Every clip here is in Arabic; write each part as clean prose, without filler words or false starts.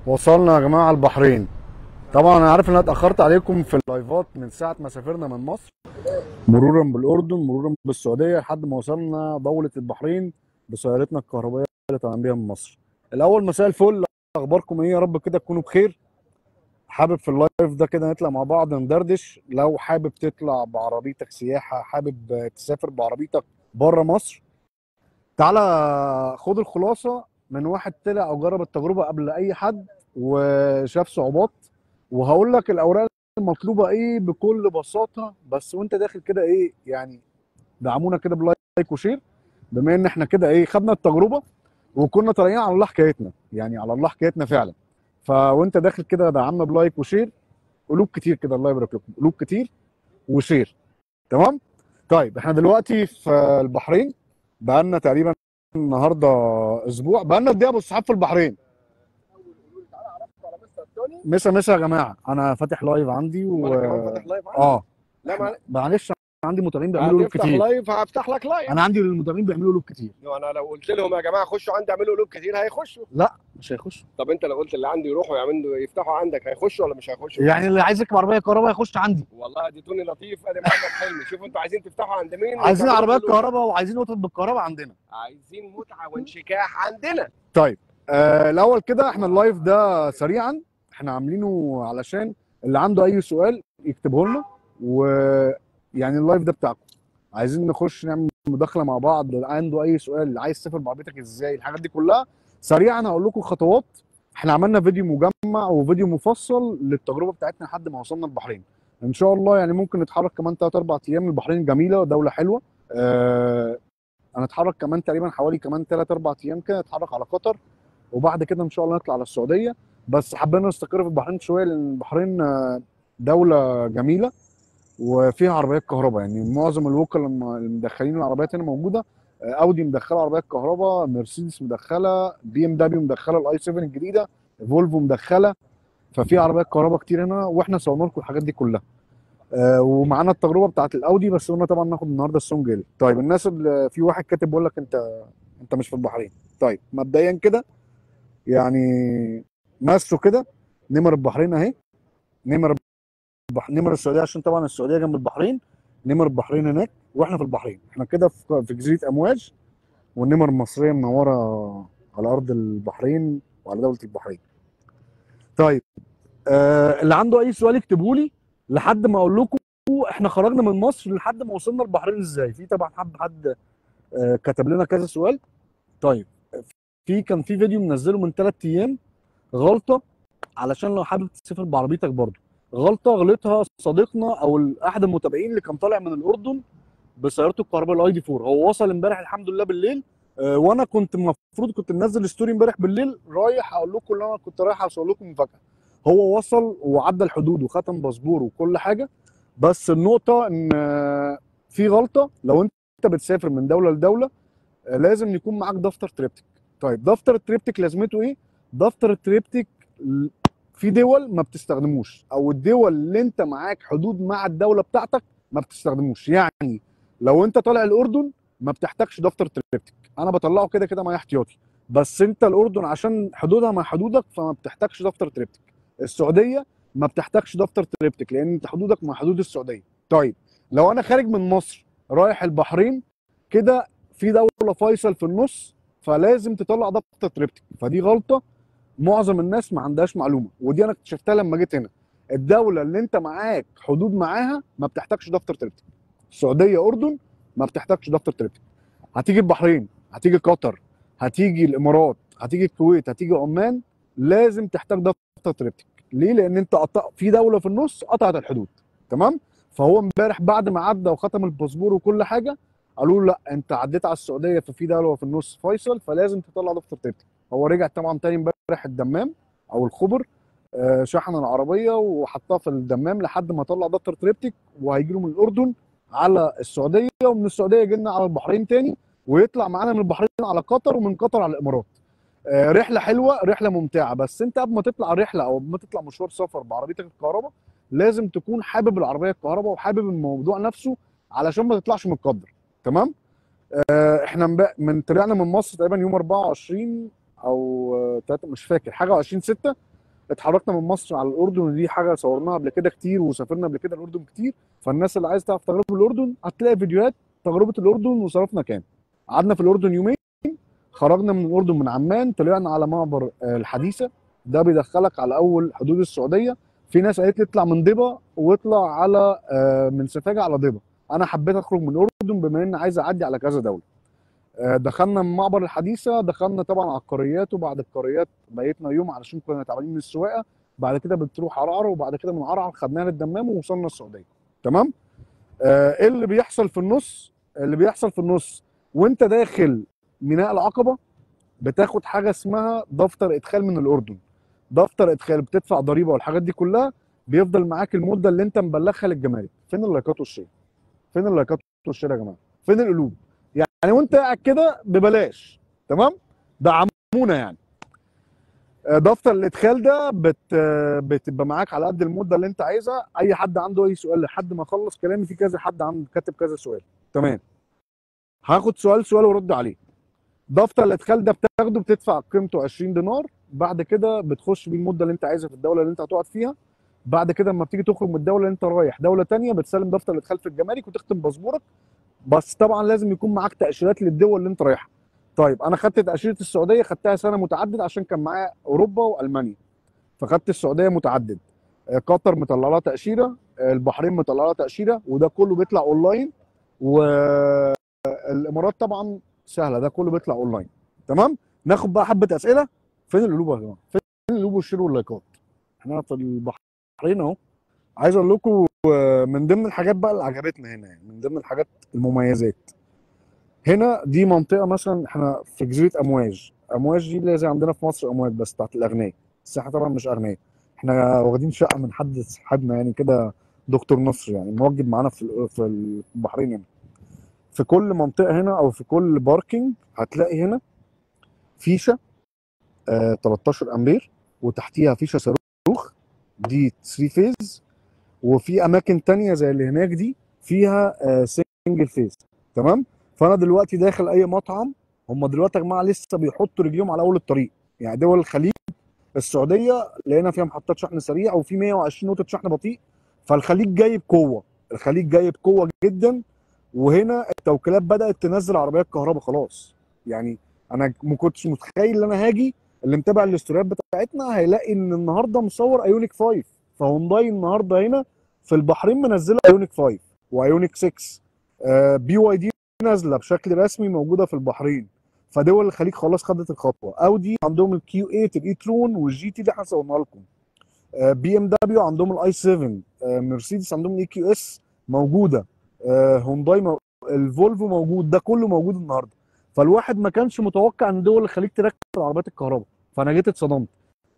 وصلنا يا جماعه البحرين. طبعا انا عارف ان انا اتاخرت عليكم في اللايفات من ساعه ما سافرنا من مصر، مرورا بالاردن، مرورا بالسعوديه، لحد ما وصلنا دوله البحرين بسيارتنا الكهربائيه اللي طالعين بيها من مصر. الاول مساء الفل، اخباركم ايه؟ يا رب كده تكونوا بخير. حابب في اللايف ده كده نطلع مع بعض ندردش. لو حابب تطلع بعربيتك سياحه، حابب تسافر بعربيتك بره مصر، تعالى خد الخلاصه من واحد طلع او جرب التجربه قبل اي حد وشاف صعوبات، وهقول لك الاوراق المطلوبه ايه بكل بساطه. بس وانت داخل كده ايه يعني، دعمونا كده بلايك وشير، بما ان احنا كده ايه خدنا التجربه وكنا طالعين على الله حكايتنا، يعني على الله حكايتنا فعلا. فوانت داخل كده دعمنا بلايك وشير، قلوب كتير كده، الله يبارك لكم، قلوب كتير وشير. تمام. طيب احنا دلوقتي في البحرين، بقالنا تقريبا النهارده اسبوع، بقالنا قد ايه يا ابو الصحاب في البحرين؟ مسا مسا يا جماعه، انا فاتح لايف عندي وانا كمان فاتح لايف عندي. اه لا معلش، عندي متابعين بيعملوا قلوب هنفتح كتير. لايف، هفتح لك لايف. انا عندي المتابعين بيعملوا قلوب كتير. انا لو قلت لهم يا جماعه خشوا عندي اعملوا قلوب كتير هيخشوا. لا مش هيخش. طب انت لو قلت اللي عندي يروحوا يعملوا يفتحوا عندك هيخشوا ولا مش هيخشوا؟ يعني اللي عايز يركب عربيه كهرباء يخش عندي. والله ادي توني لطيف، ادي محمد حلمي. شوفوا انتوا عايزين تفتحوا عند مين عايزين وتعملوا عربيات قلوب. كهرباء وعايزين قطط بالكهرباء عندنا. عايزين متعه وانشكاح عندنا. طيب الاول كده احنا اللايف ده سريعا احنا عاملينه علشان اللي عنده اي سؤال يكتبه لنا، ويعني اللايف ده بتاعكم، عايزين نخش نعمل مداخله مع بعض. اللي عنده اي سؤال، عايز تسافر بعربيتك ازاي، الحاجات دي كلها سريعا هقول لكم خطوات. احنا عملنا فيديو مجمع وفيديو مفصل للتجربه بتاعتنا لحد ما وصلنا البحرين. ان شاء الله يعني ممكن نتحرك كمان 3 4 ايام. البحرين جميله، دوله حلوه. هنتحرك كمان تقريبا حوالي كمان 3 4 ايام كده، نتحرك على قطر، وبعد كده ان شاء الله نطلع على السعوديه. بس حبينا نستقر في البحرين شويه لان البحرين دوله جميله وفيها عربيات كهرباء. يعني معظم الوكلاء اللي مدخلين العربيات هنا موجوده. اودي مدخله عربيات كهرباء، مرسيدس مدخله، بي ام دبليو مدخله الاي 7 الجديده، فولفو مدخله. ففي عربيات كهرباء كتير هنا، واحنا صورنا لكم الحاجات دي كلها. ومعانا التجربه بتاعت الاودي، بس قلنا طبعا ناخد النهارده السونج ال. طيب الناس اللي في واحد كاتب بيقول لك انت مش في البحرين. طيب مبدئيا كده يعني ماسوا كده نمر البحرين اهي، نمر نمر السعوديه، عشان طبعا السعوديه جنب البحرين. نمر البحرين هناك واحنا في البحرين، احنا كده في جزيره امواج، والنمر المصريه منوره على ارض البحرين وعلى دوله البحرين. طيب اللي عنده اي سؤال يكتبه لي لحد ما اقول لكم احنا خرجنا من مصر لحد ما وصلنا البحرين ازاي. في طبعا حد كتب لنا كذا سؤال. طيب كان في فيديو منزله من 3 ايام، غلطه، علشان لو حابب تسافر بعربيتك برضه. غلطه غلطها صديقنا او احد المتابعين اللي كان طالع من الاردن بسيارته الكهرباء الاي دي 4. هو وصل امبارح الحمد لله بالليل. وانا كنت المفروض كنت منزل ستوري امبارح بالليل رايح اقول لكم ان انا كنت رايح اوصل لكم مفاجاه. هو وصل وعدى الحدود وختم باسبور وكل حاجه. بس النقطه ان في غلطه. لو انت بتسافر من دوله لدوله لازم يكون معاك دفتر تريبتك. طيب دفتر التريبتك لازمته ايه؟ دفتر التريبتك في دول ما بتستخدموش، او الدول اللي انت معاك حدود مع الدوله بتاعتك ما بتستخدموش. يعني لو انت طالع الاردن ما بتحتاجش دفتر تريبتك، انا بطلعه كده كده معايا احتياطي. بس انت الاردن عشان حدودها مع حدودك فما بتحتاجش دفتر تريبتك. السعوديه ما بتحتاجش دفتر تريبتك لان انت حدودك مع حدود السعوديه. طيب لو انا خارج من مصر رايح البحرين، كده في دوله فيصل في النص، فلازم تطلع دفتر تريبتك. فدي غلطه معظم الناس ما عندهاش معلومه، ودي انا اكتشفتها لما جيت هنا. الدوله اللي انت معاك حدود معاها ما بتحتاجش دفتر تريبتك. السعوديه، اردن، ما بتحتاجش دفتر تريبتك. هتيجي البحرين، هتيجي قطر، هتيجي الامارات، هتيجي الكويت، هتيجي عمان، لازم تحتاج دفتر تريبتك. ليه؟ لان انت في دوله في النص قطعت الحدود. تمام. فهو امبارح بعد ما عدى وختم الباسبور وكل حاجه، قالوا له لا انت عديت على السعوديه، ففي دوله في النص فيصل، فلازم تطلع دفتر تريبتك. هو رجع طبعا تاني امبارح الدمام او الخبر، شحن العربيه وحطها في الدمام لحد ما طلع دفتر تريبتك، وهيجي له من الاردن على السعوديه، ومن السعوديه يجي لنا على البحرين تاني، ويطلع معانا من البحرين على قطر، ومن قطر على الامارات. رحله حلوه، رحله ممتعه. بس انت قبل ما تطلع رحله او قبل ما تطلع مشوار سفر بعربيتك الكهرباء لازم تكون حابب العربيه الكهرباء وحابب الموضوع نفسه علشان ما تطلعش متقدر. تمام. احنا من طلعنا من مصر تقريبا يوم 24 او مش فاكر حاجه، 20 6 اتحركنا من مصر على الاردن، ودي حاجه صورناها قبل كده كتير وسافرنا قبل كده الاردن كتير. فالناس اللي عايز تعرف تجربه الاردن هتلاقي فيديوهات تجربه الاردن وصرفنا كام. قعدنا في الاردن يومين، خرجنا من الاردن من عمان طلعنا على معبر الحديثه، ده بيدخلك على اول حدود السعوديه. في ناس قالت لي اطلع من ضبا واطلع على من سفاجه على ضبا. انا حبيت اخرج من الاردن بما اني عايز اعدي على كذا دوله. دخلنا من معبر الحديثه، دخلنا طبعا على القريات، وبعد القريات بقيتنا يوم علشان كنا تعبانين من السواقه. بعد كده بتروح عرعر، وبعد كده من عرعر خدناها للدمام ووصلنا السعوديه. تمام. ايه اللي بيحصل في النص؟ اللي بيحصل في النص وانت داخل ميناء العقبه بتاخد حاجه اسمها دفتر ادخال من الاردن. دفتر ادخال بتدفع ضريبه والحاجات دي كلها، بيفضل معاك المده اللي انت مبلغها للجمارك. فين اللايكات والشير؟ فين اللايكات والشير يا جماعه؟ فين القلوب؟ يعني وانت قاعد كده ببلاش. تمام. دعمونا يعني. دفتر الادخال ده بتبقى معاك على قد المده اللي انت عايزها. اي حد عنده اي سؤال لحد ما اخلص كلامي، في كذا حد عنده كاتب كذا سؤال. تمام. هاخد سؤال سؤال وارد عليه. دفتر الادخال ده بتاخده، بتدفع قيمته 20 دينار. بعد كده بتخش بيه المده اللي انت عايزها في الدوله اللي انت هتقعد فيها. بعد كده لما بتيجي تخرج من الدوله اللي انت رايح دوله تانية، بتسلم دفتر الادخال في الجمارك وتختم باسبورك. بس طبعا لازم يكون معاك تاشيرات للدول اللي انت رايحها. طيب انا خدت تاشيره السعوديه، خدتها سنه متعدد عشان كان معايا اوروبا والمانيا، فخدت السعوديه متعدد. قطر مطلع لها تاشيره، البحرين مطلع لها تاشيره، وده كله بيطلع اونلاين. والامارات طبعا سهله، ده كله بيطلع اونلاين. تمام. ناخد بقى حبه اسئله. فين القلوب يا جماعه؟ فين القلوب والشير واللايكات؟ احنا في البحرين اهو. عايز اقول لكم من ضمن الحاجات بقى اللي عجبتنا هنا، يعني من ضمن الحاجات المميزات هنا، دي منطقه مثلا احنا في جزيره امواج. امواج دي اللي زي عندنا في مصر امواج بس بتاعت الاغنياء. بس احنا طبعا مش اغنياء، احنا واخدين شقه من حد صاحبنا يعني كده، دكتور نصر يعني موجود معانا في البحرين هنا. في كل منطقه هنا او في كل باركينج هتلاقي هنا فيشه 13 امبير، وتحتيها فيشه صاروخ دي 3 فيز. وفي اماكن تانية زي اللي هناك دي فيها سنجل فيز. تمام. فانا دلوقتي داخل اي مطعم، هم دلوقتي يا جماعه لسه بيحطوا رجليهم على اول الطريق. يعني دول الخليج، السعوديه لقينا فيها محطات شحن سريع وفي 120 نقطه شحن بطيء. فالخليج جاي بقوه، الخليج جاي بقوه جدا. وهنا التوكيلات بدات تنزل عربيات كهرباء خلاص. يعني انا ما كنتش متخيل ان انا هاجي. اللي متابع الاستوريات بتاعتنا هيلاقي ان النهارده مصور ايونيك 5. فهونداي النهارده هنا في البحرين منزله ايونيك 5 وايونيك 6. بي واي دي نازله بشكل رسمي موجوده في البحرين. فدول الخليج خلاص خدت الخطوه. اودي عندهم الكيو 8 الاي ترون والجي تي اللي احنا صورنا لكم. بي ام دبليو عندهم الاي 7. مرسيدس عندهم الاي كيو اس موجوده. هونداي الفولفو موجود. ده كله موجود النهارده. فالواحد ما كانش متوقع ان دول الخليج تركب عربيات الكهرباء. فانا جيت اتصدمت.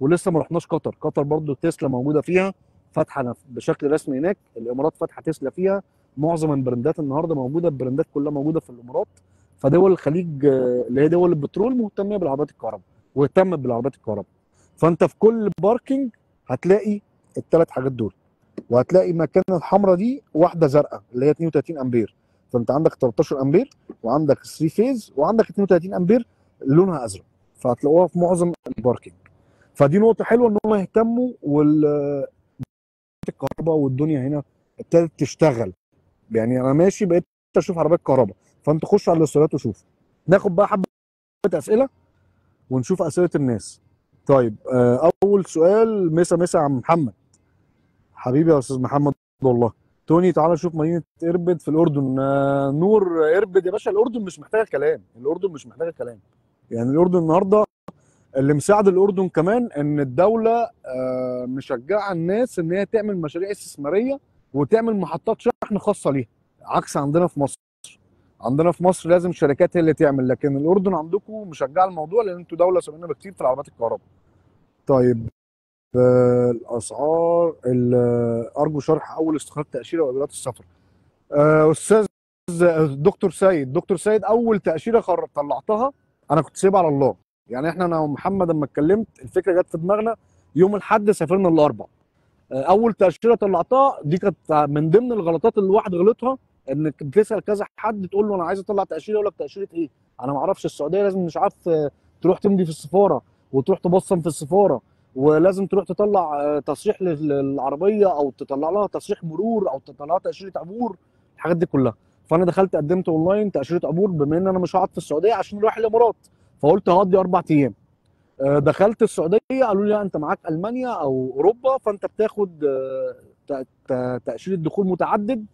ولسه ما رحناش قطر. قطر برضو تسلا موجوده فيها، فاتحه بشكل رسمي هناك. الامارات فاتحه تسلا فيها. معظم البراندات النهارده موجوده، البراندات كلها موجوده في الامارات. فدول الخليج اللي هي دول البترول مهتمه بالعربيات الكهرباء، واهتمت بالعربيات الكهرباء. فانت في كل باركينج هتلاقي الثلاث حاجات دول. وهتلاقي مكان الحمراء دي واحده زرقاء اللي هي 32 امبير. فانت عندك 13 امبير وعندك 3 فيز وعندك 32 امبير لونها ازرق. فهتلاقوها في معظم الباركينج. فدي نقطه حلوه ان هم يهتموا. الكهرباء والدنيا هنا ابتدت تشتغل. يعني انا ماشي بقيت اشوف عربيات كهرباء. فانت خش على الاستوريات وشوف. ناخد بقى حبه اسئله ونشوف اسئله الناس. طيب اول سؤال. مسا مسا يا عم محمد. حبيبي يا استاذ محمد والله. توني تعالى شوف مدينه اربد في الاردن. نور اربد يا باشا. الاردن مش محتاجه كلام، الاردن مش محتاجه كلام. يعني الاردن النهارده اللي مساعد الاردن كمان ان الدوله مشجعه الناس ان هي تعمل مشاريع استثماريه وتعمل محطات شحن خاصه ليها، عكس عندنا في مصر. عندنا في مصر لازم شركات هي اللي تعمل، لكن الاردن عندكم مشجعه الموضوع لان انتوا دوله سابقنا بكتير في العربيات الكهرباء. طيب الاسعار ارجو شرح اول استخراج تاشيره واجراءات السفر. استاذ دكتور سيد، دكتور سيد، اول تاشيره طلعتها انا كنت سايبها على الله. يعني انا ومحمد لما اتكلمت الفكره جت في دماغنا يوم الاحد، سافرنا الاربع. اول تاشيره طلعتها دي كانت من ضمن الغلطات اللي الواحد غلطها، انك بتسال كذا حد تقول له انا عايز اطلع تاشيره، يقول لك تاشيره ايه؟ انا ما اعرفش. السعوديه لازم مش عارف تروح تمضي في السفاره وتروح تبصم في السفاره ولازم تروح تطلع تصريح للعربيه، او تطلع لها تصريح مرور، او تطلع لها تاشيره عبور، الحاجات دي كلها. فانا دخلت قدمت اونلاين تاشيره عبور، بما ان انا مش هقعد في السعوديه عشان رايح الامارات، فقلت هقضي 4 ايام. دخلت السعوديه، قالوا لي لا انت معاك المانيا او اوروبا، فانت بتاخد تاشيره دخول متعدد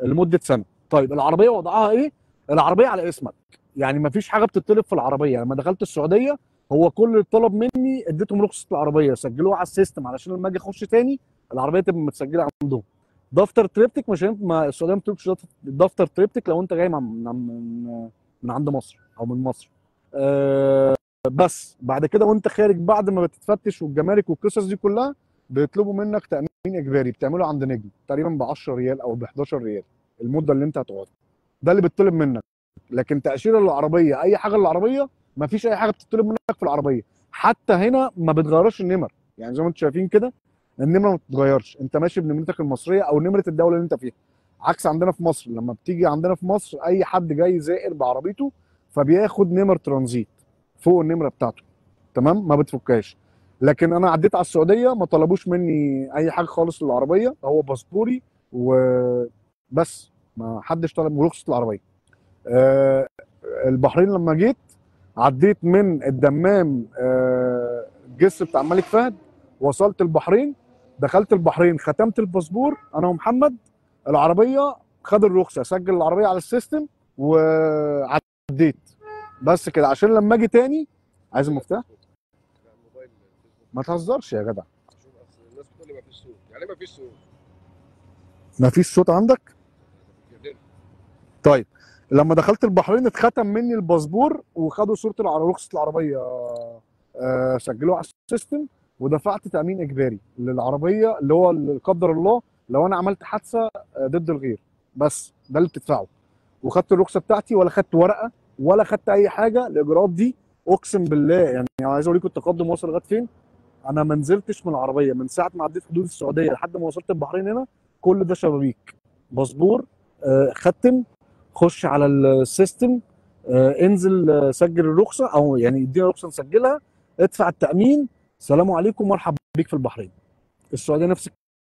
لمده سنه. طيب العربيه وضعها ايه؟ العربيه على اسمك، يعني ما فيش حاجه بتطلب في العربيه. لما دخلت السعوديه هو كل اللي طلب مني اديتهم رخصه العربيه، سجلوها على السيستم علشان لما اجي اخش تاني العربيه تبقى متسجله عندهم. دفتر تريبتك مش هينفع، ما السعوديه ما بتطلبش دفتر تريبتك لو انت جاي من عند مصر او من مصر. بس بعد كده وانت خارج، بعد ما بتتفتش والجمارك والقصص دي كلها، بيطلبوا منك تامين اجباري بتعمله عند نجم تقريبا ب 10 ريال او ب 11 ريال المده اللي انت هتقعدها. ده اللي بيطلب منك. لكن تاشيره للعربيه، اي حاجه للعربيه، ما فيش اي حاجه بتطلب منك في العربيه. حتى هنا ما بتغيرش النمر، يعني زي ما انتم شايفين كده النمره ما بتتغيرش، انت ماشي بنمرتك المصريه او نمره الدوله اللي انت فيها. عكس عندنا في مصر، لما بتيجي عندنا في مصر اي حد جاي زائر بعربيته فبياخد نمر ترانزيت فوق النمره بتاعته، تمام، ما بتفكهاش. لكن انا عديت على السعوديه ما طلبوش مني اي حاجه خالص للعربيه، هو باسبوري وبس، ما حدش طلب رخصه العربيه. أه البحرين لما جيت عديت من الدمام الجسر بتاع الملك فهد، وصلت البحرين، دخلت البحرين، ختمت الباسبور انا ومحمد، العربيه خد الرخصه، سجل العربيه على السيستم وعديت. بس كده عشان لما اجي تاني عايز المفتاح. الموبايل. ما تهزرش يا جدع. شوف اصل الناس بتقول لي ما فيش صوت، يعني ما فيش صوت. ما فيش صوت عندك؟ كده. طيب لما دخلت البحرين اتختم مني الباسبور وخدوا صوره رخصه العربيه، سجلوها على السيستم، ودفعت تامين اجباري للعربيه اللي هو لا قدر الله لو انا عملت حادثه ضد الغير، بس ده اللي بتدفعه. وخدت الرخصه بتاعتي، ولا خدت ورقه ولا خدت اي حاجه. الاجراءات دي اقسم بالله يعني عايز اوريكم التقدم واصل لغايه فين. انا ما نزلتش من العربيه من ساعه ما عديت حدود السعوديه لحد ما وصلت البحرين هنا، كل ده شبابيك، باسبور، ختم، خش على السيستم، انزل سجل الرخصه، او يعني ادينا رخصه نسجلها، ادفع التامين، سلام عليكم مرحبا بيك في البحرين. السعوديه نفس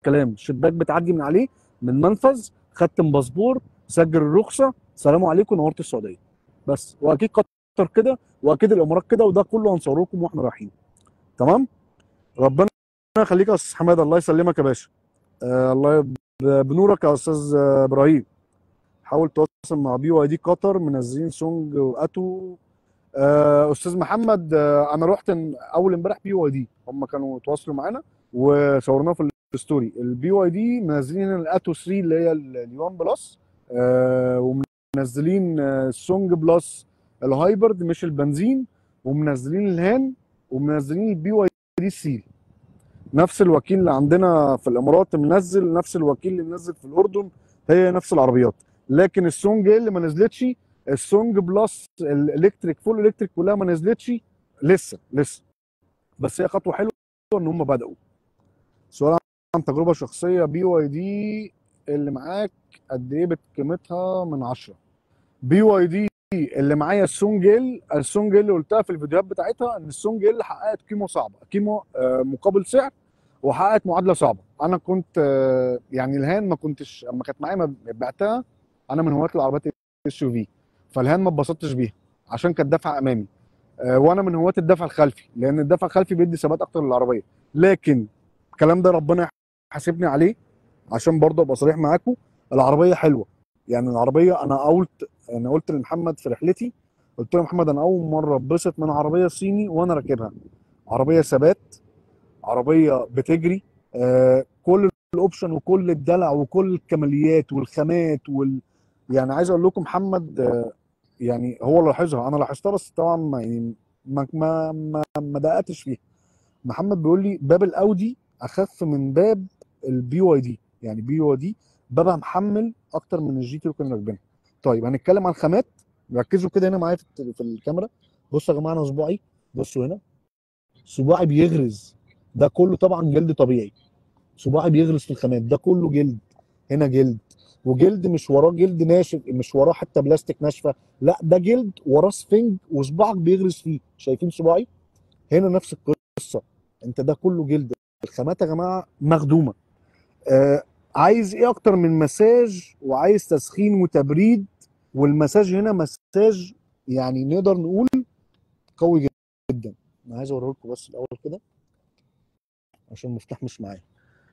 الكلام، شباك بتعدي من عليه من منفذ، ختم باسبور، سجل الرخصه، سلام عليكم نورت السعوديه. بس واكيد قطر كده، واكيد الامارات كده، وده كله هنصوره واحنا رايحين. تمام. ربنا يخليك يا استاذ حماده، الله يسلمك يا باشا. الله بنورك يا استاذ ابراهيم. حاول تواصل مع بي واي دي قطر، منزلين سونج واتو. استاذ محمد، انا رحت اول امبارح بي واي دي، هم كانوا تواصلوا معانا وصورناه في الستوري. البي واي دي منزلين الاتو 3 اللي هي اليوان بلس، ومنزلين السونج بلس الهايبرد مش البنزين، ومنزلين الهان، ومنزلين البي واي دي سي. نفس الوكيل اللي عندنا في الامارات منزل، نفس الوكيل اللي منزل في الاردن، هي نفس العربيات. لكن السونج اللي ما نزلتش، السونج بلس الالكتريك فول الكتريك كلها ما نزلتش لسه. بس هي خطوه حلوه ان هم بداوا. سؤال عن تجربه شخصيه، بي واي دي اللي معاك قد ايه بقيمتها من 10؟ بي واي دي اللي معايا السونج اللي قلتها في الفيديوهات بتاعتها ان السونج اللي حققت قيمه صعبه، قيمه مقابل سعر، وحققت معادله صعبه. انا كنت يعني الهان ما كنتش اما كانت معايا ما بعتها. انا من هواة العربيات اس يو في، فالهان ما اتبسطتش بيها عشان كانت دفع امامي، وانا من هواة الدفع الخلفي لان الدفع الخلفي بيدي ثبات اكتر للعربيه. لكن الكلام ده ربنا يحاسبني عليه، عشان برضه ابقى صريح معاكم، العربيه حلوه. يعني العربيه انا قلت لمحمد في رحلتي، قلت له محمد انا اول مره اتبسط من عربيه صيني وانا راكبها. عربيه ثبات، عربيه بتجري، كل الاوبشن وكل الدلع وكل الكماليات والخامات يعني عايز اقول لكم محمد يعني هو لاحظها، انا لاحظتها بس طبعا يعني ما دققتش فيها. محمد بيقول لي باب الاودي اخف من باب البي واي دي، يعني بي واي دي بابها محمل اكتر من الجي تي اللي كنا راكبينها. طيب هنتكلم عن خامات، ركزوا كده هنا معايا في الكاميرا. بصوا يا جماعه انا صباعي، بصوا هنا صباعي بيغرز، ده كله طبعا جلد طبيعي. صباعي بيغرز في الخامات، ده كله جلد، هنا جلد، وجلد مش وراه جلد ناشف، مش وراه حتى بلاستيك ناشفه، لا ده جلد وراه سفنج وصباعك بيغرز فيه. شايفين صباعي هنا نفس القصه، انت ده كله جلد. الخامات يا جماعه مخدومه. آه عايز ايه اكتر من مساج، وعايز تسخين وتبريد. والمساج هنا مساج يعني نقدر نقول قوي جدا. انا عايز اوريه لكم بس الاول كده عشان المفتاح مش معايا.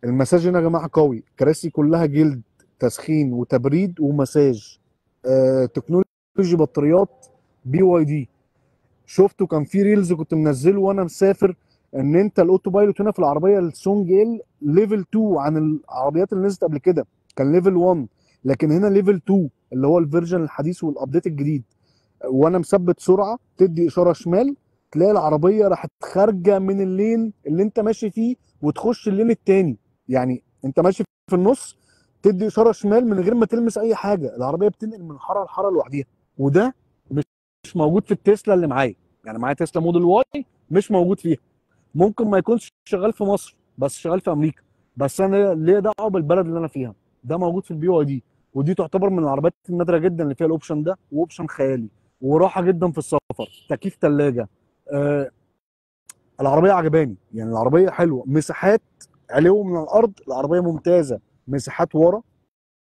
المساج هنا يا جماعه قوي، كراسي كلها جلد، تسخين وتبريد ومساج. تكنولوجي بطاريات BYD. شفته كان في ريلز كنت منزله وانا مسافر، ان انت الاوتو بايلوت هنا في العربيه السونج ال ليفل 2 عن العربيات اللي نزلت قبل كده. كان ليفل 1، لكن هنا ليفل 2 اللي هو الفيرجن الحديث والابديت الجديد. وانا مثبت سرعه تدي اشاره شمال، تلاقي العربيه راحت خارجه من اللين اللي انت ماشي فيه وتخش اللين التاني. يعني انت ماشي في النص، تدي اشاره شمال من غير ما تلمس اي حاجه، العربيه بتنقل من حاره لحاره لوحديها. وده مش موجود في التسلا اللي معايا. يعني معايا تسلا موديل واي مش موجود فيها. ممكن ما يكونش شغال في مصر بس شغال في امريكا. بس انا ليه دعوه بالبلد اللي انا فيها. ده موجود في BYD. ودي تعتبر من العربيات النادره جدا اللي فيها الاوبشن ده، واوبشن خيالي وراحه جدا في السفر. تكييف ثلاجه. آه العربيه عجباني، يعني العربيه حلوه. مساحات علو من الارض، العربيه ممتازه. مساحات ورا،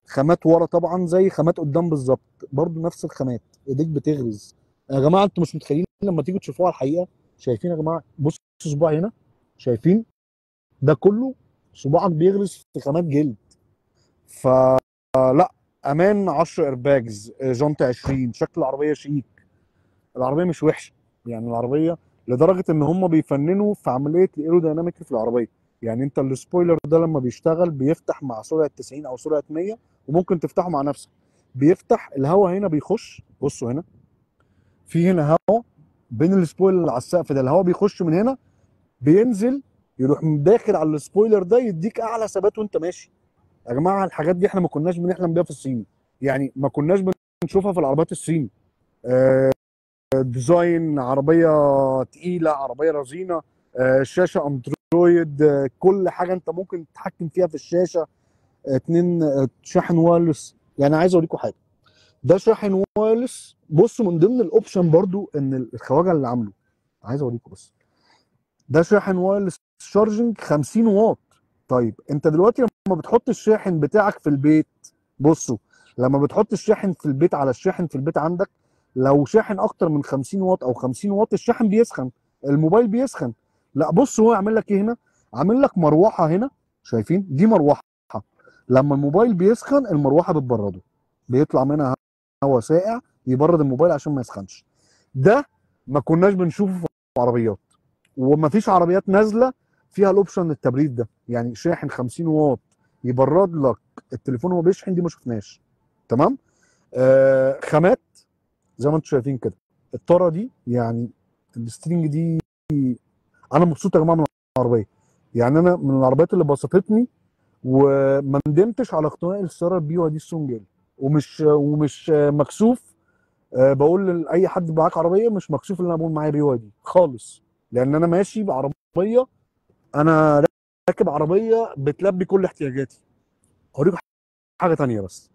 خامات ورا طبعا زي خامات قدام بالظبط، برضو نفس الخامات. ايديك بتغرز يا جماعه، انتوا مش متخيلين لما تيجوا تشوفوها على الحقيقه. شايفين يا جماعه؟ بصوا صباعي هنا، شايفين؟ ده كله صباعك بيغرز في خامات جلد. فلا، امان 10 ايرباجز، جنط 20، شكل العربيه شيك. العربيه مش وحشه، يعني العربيه لدرجه ان هم بيفننوا في عمليه الايروديناميك في العربيه. يعني انت السبويلر ده لما بيشتغل بيفتح مع سرعه 90 او سرعه 100، وممكن تفتحه مع نفسك. بيفتح الهواء هنا بيخش، بصوا هنا، في هنا هواء بين السبويلر اللي على السقف ده، الهواء بيخش من هنا بينزل يروح داخل على السبويلر ده يديك اعلى ثبات وانت ماشي. يا جماعه الحاجات دي احنا ما كناش بنحلم بيها في الصين. يعني ما كناش بنشوفها في العربيات الصيني. ديزاين عربيه تقيله، عربيه رزينه. شاشه اندرويد. كل حاجه انت ممكن تتحكم فيها في الشاشه. اتنين شاحن وايرلس. يعني عايز اوريكم حاجه، ده شاحن وايرلس. بصوا من ضمن الاوبشن برضو ان الخواجه اللي عامله، عايز اوريكم بس. ده شاحن وايرلس شارجنج 50 واط. طيب انت دلوقتي لما بتحط الشاحن بتاعك في البيت، بصوا، لما بتحط الشاحن في البيت على الشاحن في البيت عندك، لو شاحن اكتر من 50 واط او 50 واط الشاحن بيسخن، الموبايل بيسخن. لا بص هو عامل لك ايه هنا، عامل لك مروحه هنا. شايفين؟ دي مروحه. لما الموبايل بيسخن المروحه بتبرده، بيطلع منها هواء ساقع يبرد الموبايل عشان ما يسخنش. ده ما كناش بنشوفه في العربيات، ومفيش عربيات نازله فيها الاوبشن التبريد ده. يعني شاحن 50 واط يبرد لك التليفون وهو بيشحن، دي ما شفناش. تمام. خامات زي ما انتم شايفين كده. الطاره دي يعني السترينج دي، انا مبسوط يا جماعه من العربيه. يعني انا من العربيات اللي بسطتني وما ندمتش على اقتناء السياره BYD السونجل. ومش مكسوف. بقول لاي حد معاك عربيه مش مكسوف ان انا بقول معايا BYD خالص، لان انا ماشي بعربيه. انا راكب عربيه بتلبي كل احتياجاتي. اوريكم حاجه تانية بس.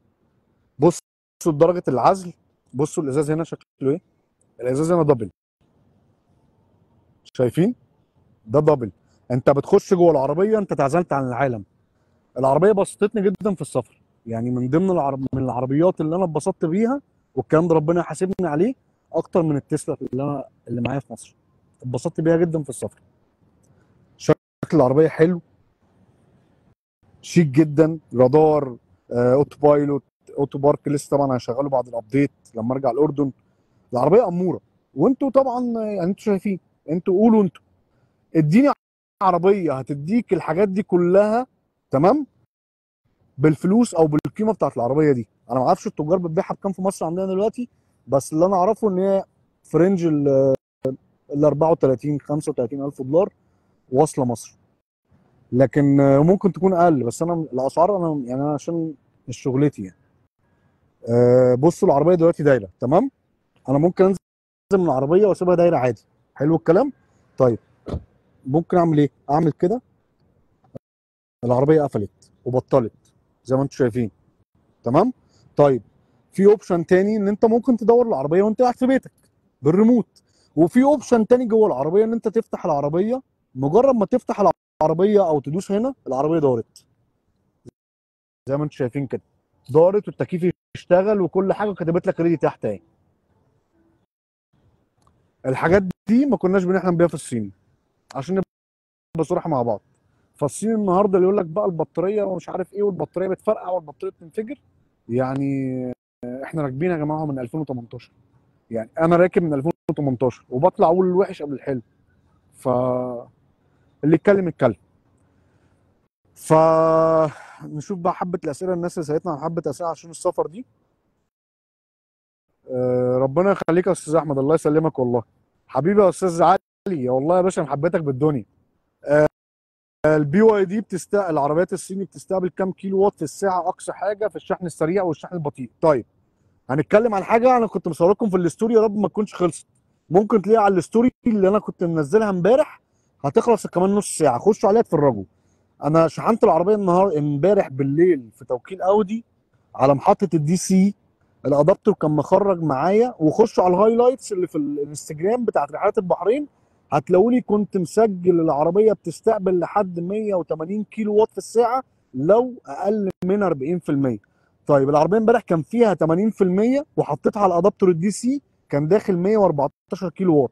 بصوا درجه العزل. بصوا الازاز هنا شكله ايه. الازاز هنا دبل. شايفين؟ ده دبل. انت بتخش جوه العربيه انت اتعزلت عن العالم. العربيه بسطتني جدا في السفر. يعني من ضمن من العربيات اللي انا اتبسطت بيها، والكلام ده ربنا يحاسبني عليه، اكتر من التسلا اللي معايا في مصر. اتبسطت بيها جدا في السفر. شكل العربيه حلو، شيك جدا. رادار. اوتو بايلوت. اوتو بارك لسه طبعا هشغله بعد الابديت لما ارجع الاردن. العربيه اموره. وانتوا طبعا يعني انتوا شايفين. انتوا قولوا انتوا، اديني عربيه هتديك الحاجات دي كلها، تمام، بالفلوس او بالقيمه بتاعت العربيه دي. انا ما اعرفش التجار بتبيعها بكام في مصر عندنا دلوقتي، بس اللي انا اعرفه ان هي في رينج ال 34 35 الف دولار واصله مصر. لكن ممكن تكون اقل، بس انا الاسعار انا يعني انا عشان مش شغلتي يعني. بصوا العربيه دلوقتي دايره تمام. انا ممكن انزل من العربيه واسيبها دايره عادي. حلو الكلام. طيب ممكن اعمل ايه؟ اعمل كده، العربيه قفلت وبطلت زي ما انتم شايفين. تمام. طيب في اوبشن تاني ان انت ممكن تدور العربيه وانت قاعد في بيتك بالريموت. وفي اوبشن تاني جوه العربيه ان انت تفتح العربيه مجرد ما تفتح العربيه او تدوس هنا العربيه دارت زي ما انتم شايفين كده، دارت والتكييف يشتغل وكل حاجه، وكتبت لك ريدي تحت اهي. الحاجات دي ما كناش بنحلم بيها في الصين، عشان نبقى صراحه مع بعض. فالصين النهارده اللي يقول لك بقى البطاريه ومش عارف ايه، والبطاريه بتفرقع والبطاريه بتنفجر، يعني احنا راكبين يا جماعه من 2018. يعني انا راكب من 2018 وبطلع اقول الوحش قبل الحلو، فاللي يتكلم. ف نشوف بقى حبه الاسئله، الناس اللي سالتنا عن حبه اسئله عشان السفر دي. ربنا يخليك يا استاذ احمد، الله يسلمك والله. حبيبي يا استاذ علي، والله يا باشا محبتك بالدنيا. البي واي دي العربيات الصيني بتستقبل كام كيلو وات في الساعه اقصى حاجه في الشحن السريع والشحن البطيء؟ طيب هنتكلم عن حاجه انا كنت مصور لكم في الاستوري، يا رب ما تكونش خلصت. ممكن تلاقيها على الاستوري اللي انا كنت منزلها امبارح، هتخلص كمان نص ساعه، خشوا عليها اتفرجوا. انا شحنت العربيه امبارح بالليل في توكيل اودي على محطه الدي سي. الادابتور كان مخرج معايا، وخشوا على الهايلايتس اللي في الانستجرام بتاعت رحلات البحرين، هتلاقوني كنت مسجل العربيه بتستقبل لحد 180 كيلو وات في الساعه لو اقل من 40%. طيب العربيه امبارح كان فيها 80% وحطيتها على الادابتور الدي سي، كان داخل 114 كيلو وات.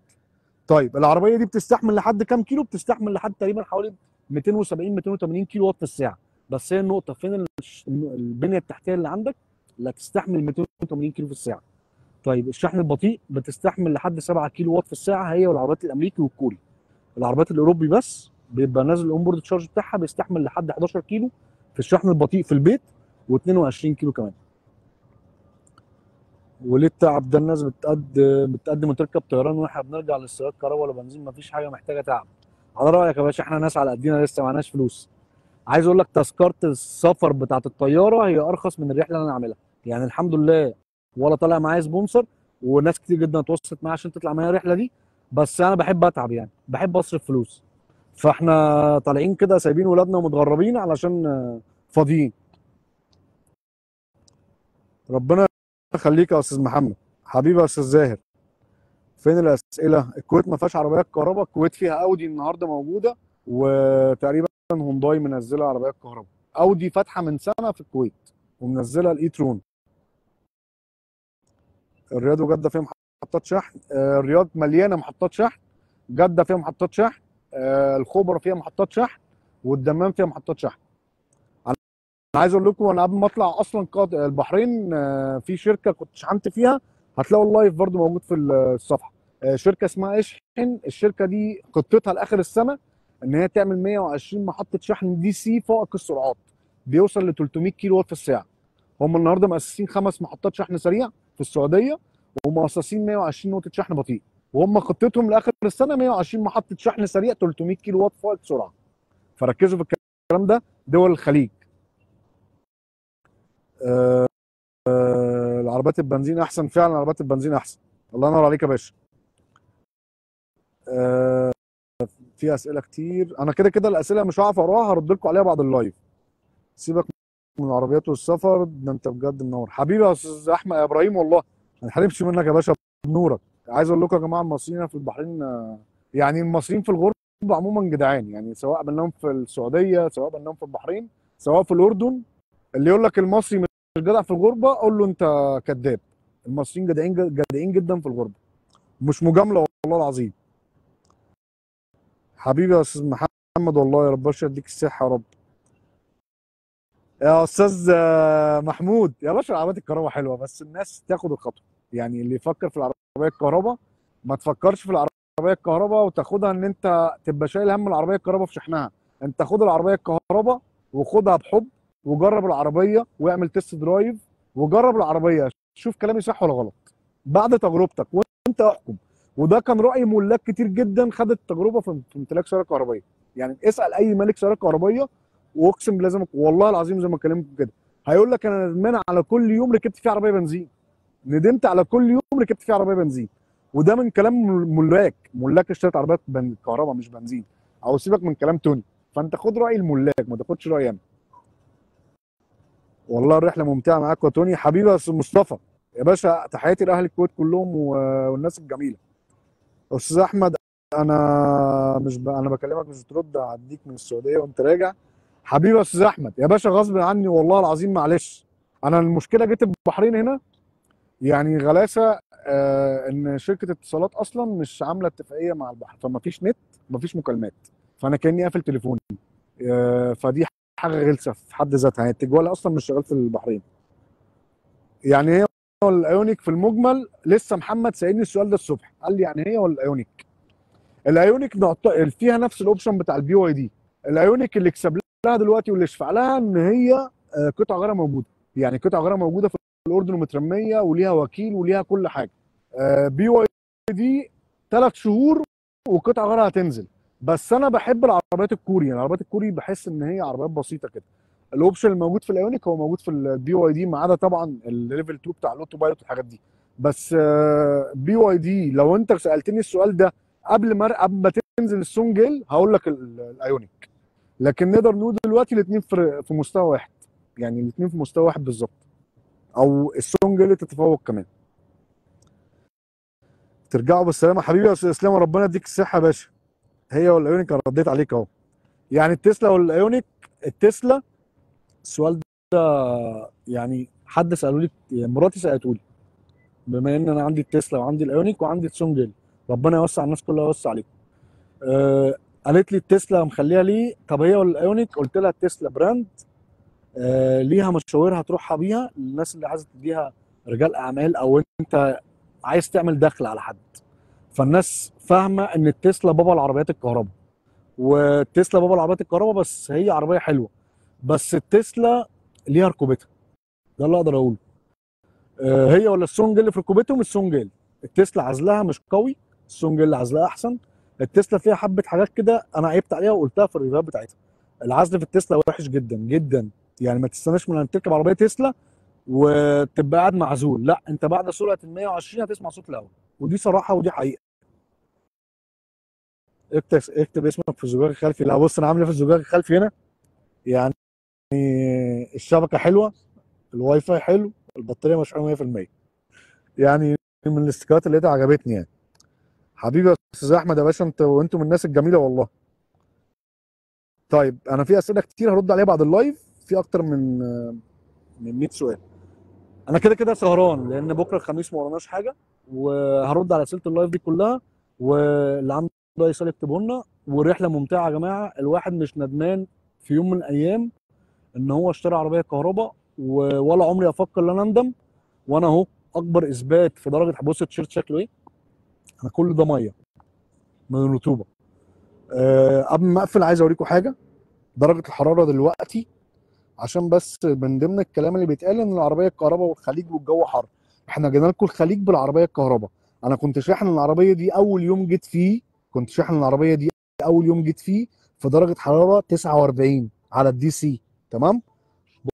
طيب العربيه دي بتستحمل لحد كام كيلو؟ بتستحمل لحد تقريبا حوالي 270 280 كيلو وات في الساعه. بس هي النقطه فين؟ البنيه التحتيه اللي عندك لا تستحمل 280 كيلو في الساعه. طيب الشحن البطيء بتستحمل لحد 7 كيلو وات في الساعه، هي والعربيات الامريكي والكوري. العربيات الاوروبي بس بيبقى نازل الاونبورد تشارج بتاعها بيستحمل لحد 11 كيلو في الشحن البطيء في البيت، و22 كيلو كمان. وليه التعب ده؟ الناس بتقدم وتركب طيران واحنا بنرجع للسيارات كهرباء ولا بنزين، مفيش حاجه محتاجه تعب. على رايك يا باشا، احنا ناس على قدنا لسه معناش فلوس. عايز اقول لك تذكره السفر بتاعت الطياره هي ارخص من الرحله اللي انا عاملها، يعني الحمد لله. ولا طالع معايا سبونسر، وناس كتير جدا اتوصلت معايا عشان تطلع معايا الرحله دي، بس انا بحب اتعب، يعني بحب اصرف فلوس. فاحنا طالعين كده سايبين ولادنا ومتغربين علشان فاضيين. ربنا يخليك يا استاذ محمد. حبيبي يا استاذ زاهر، فين الاسئله؟ الكويت ما فيهاش عربيات كهرباء، الكويت فيها اودي النهارده موجوده، وتقريبا هونداي منزله عربيات كهرباء. اودي فاتحه من سنه في الكويت ومنزله الاي ترون. الرياض وجده فيها محطات شحن، الرياض مليانه محطات شحن، جده فيها محطات شحن، الخبر فيها محطات شحن، والدمام فيها محطات شحن. انا عايز اقول لكم، انا قبل ما اطلع اصلا البحرين في شركه كنت شحنت فيها، هتلاقوا اللايف برضو موجود في الصفحه. شركه اسمها اشحن. الشركه دي خطتها لاخر السنه ان هي تعمل 120 محطه شحن دي سي فائق السرعات، بيوصل ل 300 كيلو وات في الساعه. هم النهارده مؤسسين 5 محطات شحن سريع في السعوديه، ومؤسسين 120 نقطه شحن بطيء، وهم خطتهم لاخر السنه 120 محطه شحن سريع 300 كيلو وات فائق سرعه. فركزوا في الكلام ده. دول الخليج آه، العربيات البنزين احسن فعلا، عربيات البنزين احسن. الله ينور عليك يا باشا. آه، في اسئله كتير، انا كده كده الاسئله مش هعرف اقراها، هرد لكم عليها بعد اللايف. سيبك من العربيات والسفر ده، انت بجد منور. حبيبي يا استاذ احمد يا ابراهيم، والله ما نحرمش منك يا باشا، بنورك. عايز اقول لكم يا جماعه، المصريين في البحرين يعني المصريين في الغربه عموما جدعان، يعني سواء بنهم في السعوديه، سواء بنهم في البحرين، سواء في الاردن. اللي يقول لك المصري مش جدع في الغربه، اقول له انت كذاب. المصريين جدعين جدا في الغربه، مش مجامله والله العظيم. حبيبي يا استاذ محمد، والله يا رب يديك الصحه يا رب. يا استاذ محمود يا باشا، العربيات الكهرباء حلوه، بس الناس تاخد الخطوه. يعني اللي يفكر في العربيه الكهرباء، ما تفكرش في العربيه الكهرباء وتاخدها ان انت تبقى شايل هم العربيه الكهرباء في شحنها. انت خد العربيه الكهرباء وخدها بحب، وجرب العربيه واعمل تيست درايف، وجرب العربيه، شوف كلامي صح ولا غلط بعد تجربتك، وانت احكم. وده كان راي ملاك كتير جدا خدت التجربه في امتلاك سياره كهربائيه. يعني اسال اي مالك سياره كهربائيه، واقسم بالله والله العظيم زي ما كلمتكم كده، هيقول لك انا ندمان على كل يوم ركبت فيه عربيه بنزين. ندمت على كل يوم ركبت فيه عربيه بنزين. وده من كلام ملاك اشترت عربيات كهرباء مش بنزين. او سيبك من كلام توني، فانت خد راي الملاك ما تاخدش رايي انا. والله الرحله ممتعه معاك يا توني. حبيبي يا استاذ مصطفى يا باشا، تحياتي لاهل الكويت كلهم والناس الجميله. استاذ احمد انا بكلمك مش بترد، هعديك من السعوديه وانت راجع. حبيبي يا استاذ احمد يا باشا، غصب عني والله العظيم معلش. انا المشكله جيت البحرين هنا، يعني غلاسه، ان شركه اتصالات اصلا مش عامله اتفاقيه مع البحر، فما فيش نت، ما فيش مكالمات، فانا كاني قافل تليفوني. فدي حاجه غلسه في حد ذاتها، يعني التجوال اصلا مش شغال في البحرين. يعني هي ولا الايونيك في المجمل؟ لسه محمد سالني السؤال ده الصبح، قال لي يعني هي ولا الايونيك؟ الايونيك فيها نفس الاوبشن بتاع البي واي دي. الايونيك اللي كسب لها دلوقتي واللي يشفع لها ان هي قطع غيارها موجوده، يعني قطع غيارها موجوده في الاردن ومترميه وليها وكيل وليها كل حاجه. بي واي دي 3 شهور وقطع غيارها هتنزل. بس انا بحب العربيات الكوري، يعني العربيات الكوري بحس ان هي عربيات بسيطه كده. الاوبشن الموجود في الايونيك هو موجود في البي واي دي، ما عدا طبعا الليفل 2 بتاع الاوتو بايلوت والحاجات دي. بس بي واي دي لو انت سالتني السؤال ده قبل ما تنزل السونجيل هقول لك الايونيك. لكن نقدر نقول دلوقتي الاثنين في مستوى واحد، يعني الاثنين في مستوى واحد بالظبط، او السونجيل تتفوق كمان. ترجعوا بالسلامه حبيبي يا استاذ اسلام، ربنا يديك الصحه يا باشا. هي والايونيك انا رديت عليك اهو. يعني التسلا والايونيك. التسلا، السؤال ده يعني حد ساله لي، يعني مراتي سالته لي، بما ان انا عندي التسلا وعندي الايونيك وعندي السونجيل، ربنا يوسع الناس كلها ويوسع عليكم. آه قالت لي التسلا مخليها ليه؟ طب هي ولا الايونيك؟ قلت لها التسلا براند، ليها مشاوير هتروحها بيها للناس اللي عايزه تديها رجال اعمال، او انت عايز تعمل دخل على حد. فالناس فاهمه ان التسلا بابا العربيات الكهرباء، والتسلا بابا العربيات الكهرباء، بس هي عربيه حلوه. بس التسلا ليها ركوبتها، ده اللي اقدر اقوله. هي ولا السونج اللي في ركوبتهم؟ السونج. التسلا عزلها مش قوي، السونج اللي عزلها احسن. التسلا فيها حبه حاجات كده انا عيبت عليها وقلتها في الريفيوهات بتاعتها. العزل في التسلا وحش جدا جدا، يعني ما تستناش من ان تركب عربيه تسلا وتبقى قاعد معزول، لا انت بعد سرعه ال 120 هتسمع صوت الهواء، ودي صراحه ودي حقيقه. اكتب اسمك في الزجاج الخلفي. لا بص انا عامل ايه في الزجاج الخلفي هنا، يعني الشبكه حلوه، الواي فاي حلو، البطاريه مشحونه 100%، يعني من الاستيكرات اللي لقيتها عجبتني يعني. حبيبي يا استاذ احمد يا باشا، وانتم من الناس الجميله والله. طيب انا في اسئله كتير هرد عليها بعد اللايف، في اكتر من 100 سؤال. انا كده كده سهران لان بكره الخميس ما وراناش حاجه، وهرد على اسئله اللايف دي كلها، واللي عنده اي سؤال يكتبه لنا. والرحله ممتعه يا جماعه، الواحد مش ندمان في يوم من الايام ان هو اشترى عربيه كهرباء، ولا عمري افكر ان انا اندم. وانا اهو اكبر اثبات في درجه، بص التيشيرت شكله ايه، انا كل ده ميه من الرطوبه. قبل ما اقفل عايز اوريكم حاجه، درجه الحراره دلوقتي، عشان بس من ضمن الكلام اللي بيتقال ان العربيه الكهرباء والخليج والجو حر. احنا جينا لكم الخليج بالعربيه الكهرباء. انا كنت شاحن العربيه دي اول يوم جيت فيه، كنت شاحن العربيه دي اول يوم جيت فيه في درجه حراره 49 على الدي سي. تمام.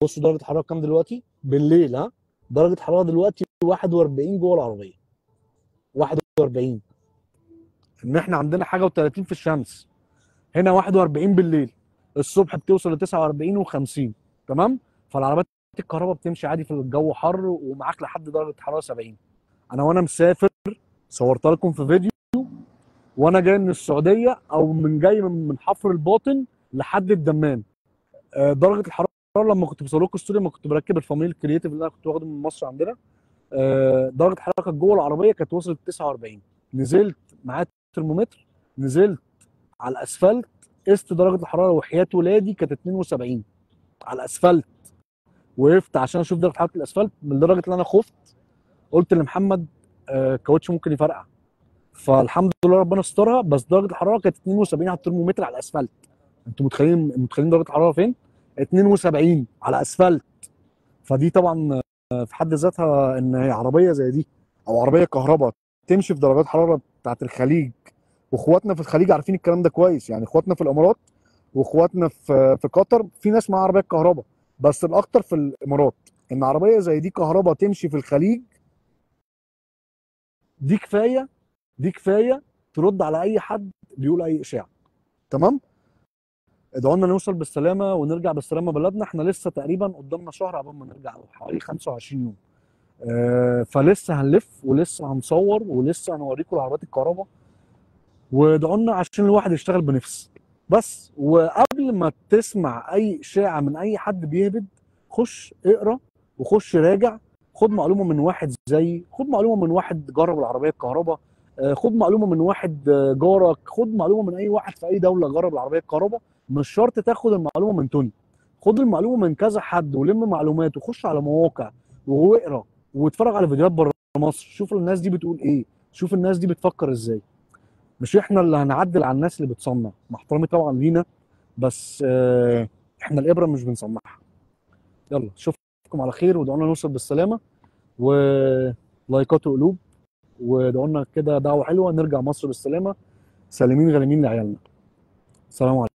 بصوا درجه الحراره كام دلوقتي بالليل، ها. درجه حراره دلوقتي 41 جوه العربيه، 41. ان احنا عندنا حاجه و30 في الشمس، هنا 41 بالليل، الصبح بتوصل ل 49 و50. تمام. فالعربيات الكهرباء بتمشي عادي في الجو حر ومعاك لحد درجه حراره 70. انا وانا مسافر صورت لكم في فيديو، وانا جاي من السعوديه او جاي من حفر الباطن لحد الدمام. درجه الحراره لما كنت بصور لكم ستوري، لما كنت بركب الفاميل الكرييتيف اللي انا كنت واخده من مصر عندنا، درجه الحراره كانت جوه العربيه كانت وصلت 49. نزلت معايا الترمومتر، نزلت على الاسفلت، قست درجه الحراره وحياه ولادي كانت 72 على الاسفلت. وقفت عشان اشوف درجه حراره الاسفلت، من درجه ان انا خفت قلت لمحمد الكاوتش ممكن يفرقع. فالحمد لله ربنا استرها، بس درجه الحراره كانت 72 على الترمومتر على الاسفلت. انتوا متخيلين درجه الحراره فين؟ 72 على اسفلت. فدي طبعا في حد ذاتها ان هي عربيه زي دي او عربيه كهرباء تمشي في درجات حراره بتاعت الخليج. واخواتنا في الخليج عارفين الكلام ده كويس، يعني اخواتنا في الامارات واخواتنا في قطر في ناس معاها عربيه كهرباء، بس الاكتر في الامارات. ان عربيه زي دي كهرباء تمشي في الخليج، دي كفايه، دي كفايه ترد على اي حد بيقول اي اشاعه. تمام. ادعوا لنا نوصل بالسلامه ونرجع بالسلامه بلدنا، احنا لسه تقريبا قدامنا شهر قبل ما نرجع، او حوالي 25 يوم. فلسه هنلف ولسه هنصور ولسه هنوريكم العربيات الكهرباء، وادعوا لنا عشان الواحد يشتغل بنفس بس. وقبل ما تسمع اي اشاعه من اي حد بيهبد، خش اقرا وخش راجع. خد معلومه من واحد زيي، خد معلومه من واحد جرب العربيه الكهرباء، خد معلومه من واحد جارك، خد معلومه من اي واحد في اي دوله جرب العربيه الكهرباء. مش شرط تاخد المعلومه من توني، خد المعلومه من كذا حد ولم معلومات وخش على مواقع واقرا واتفرج على فيديوهات بره مصر. شوف الناس دي بتقول ايه، شوف الناس دي بتفكر ازاي. مش احنا اللي هنعدل على الناس اللي بتصنع، مع احترامي طبعا لينا، بس احنا الابره مش بنصنعها. يلا اشوفكم على خير، وادعوا لنا نوصل بالسلامه، ولايكات وقلوب، وادعوا لنا كده دعوه حلوه نرجع مصر بالسلامه، سالمين غانمين لعيالنا. سلام عليكم.